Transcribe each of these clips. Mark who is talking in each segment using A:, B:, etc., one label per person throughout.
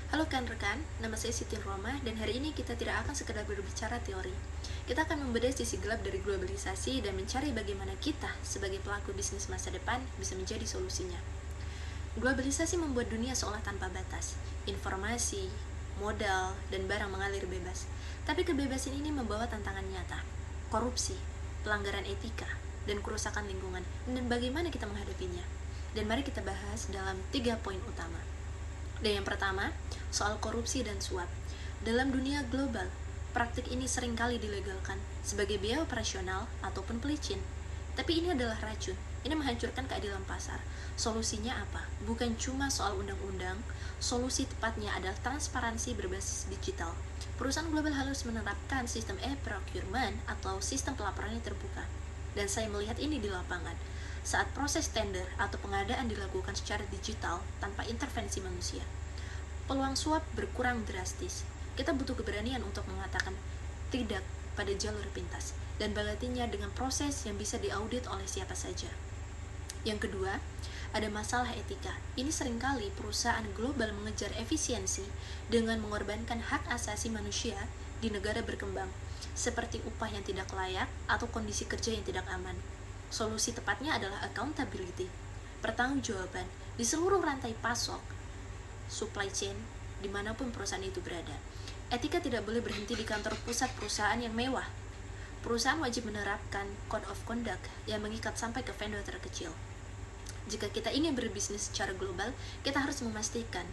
A: Halo rekan-rekan, nama saya Siti Roma dan hari ini kita tidak akan sekedar berbicara teori. Kita akan membedah sisi gelap dari globalisasi dan mencari bagaimana kita sebagai pelaku bisnis masa depan bisa menjadi solusinya. Globalisasi membuat dunia seolah tanpa batas. Informasi, modal, dan barang mengalir bebas. Tapi kebebasan ini membawa tantangan nyata, korupsi, pelanggaran etika, dan kerusakan lingkungan. Dan bagaimana kita menghadapinya? Dan mari kita bahas dalam 3 poin utama. Dan yang pertama, soal korupsi dan suap. Dalam dunia global, praktik ini seringkali dilegalkan sebagai biaya operasional ataupun pelicin. Tapi ini adalah racun. Ini menghancurkan keadilan pasar. Solusinya apa? Bukan cuma soal undang-undang, solusi tepatnya adalah transparansi berbasis digital. Perusahaan global harus menerapkan sistem e-procurement atau sistem pelaporan yang terbuka. Dan saya melihat ini di lapangan. Saat proses tender atau pengadaan dilakukan secara digital tanpa intervensi manusia, peluang suap berkurang drastis. Kita butuh keberanian untuk mengatakan tidak pada jalur pintas dan balatinya dengan proses yang bisa diaudit oleh siapa saja. Yang kedua, ada masalah etika. Ini seringkali perusahaan global mengejar efisiensi dengan mengorbankan hak asasi manusia di negara berkembang, seperti upah yang tidak layak atau kondisi kerja yang tidak aman. Solusi tepatnya adalah accountability, pertanggungjawaban di seluruh rantai pasok, supply chain, dimanapun perusahaan itu berada. Etika tidak boleh berhenti di kantor pusat perusahaan yang mewah. Perusahaan wajib menerapkan code of conduct yang mengikat sampai ke vendor terkecil. Jika kita ingin berbisnis secara global, kita harus memastikan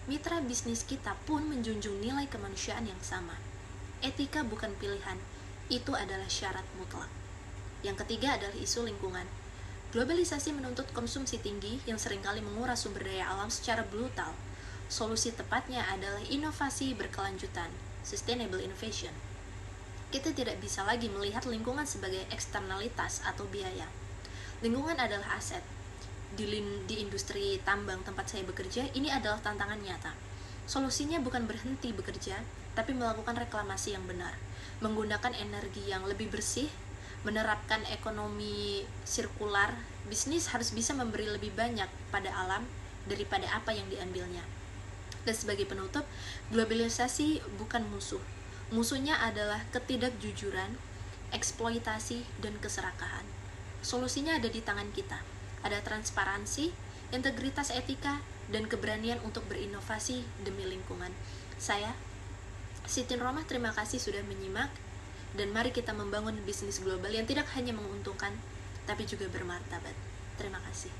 A: mitra bisnis kita pun menjunjung nilai kemanusiaan yang sama. Etika bukan pilihan, itu adalah syarat mutlak. Yang ketiga adalah isu lingkungan. Globalisasi menuntut konsumsi tinggi yang seringkali menguras sumber daya alam secara brutal. Solusi tepatnya adalah inovasi berkelanjutan, sustainable innovation. Kita tidak bisa lagi melihat lingkungan sebagai eksternalitas atau biaya. Lingkungan adalah aset. Di industri tambang tempat saya bekerja, ini adalah tantangan nyata. Solusinya bukan berhenti bekerja, tapi melakukan reklamasi yang benar, menggunakan energi yang lebih bersih, menerapkan ekonomi sirkular. Bisnis harus bisa memberi lebih banyak pada alam daripada apa yang diambilnya. Dan sebagai penutup, globalisasi bukan musuh. Musuhnya adalah ketidakjujuran, eksploitasi, dan keserakahan. Solusinya ada di tangan kita. Ada transparansi, integritas etika, dan keberanian untuk berinovasi demi lingkungan. Saya, Siti Roma, terima kasih sudah menyimak. Dan mari kita membangun bisnis global yang tidak hanya menguntungkan, tapi juga bermartabat. Terima kasih.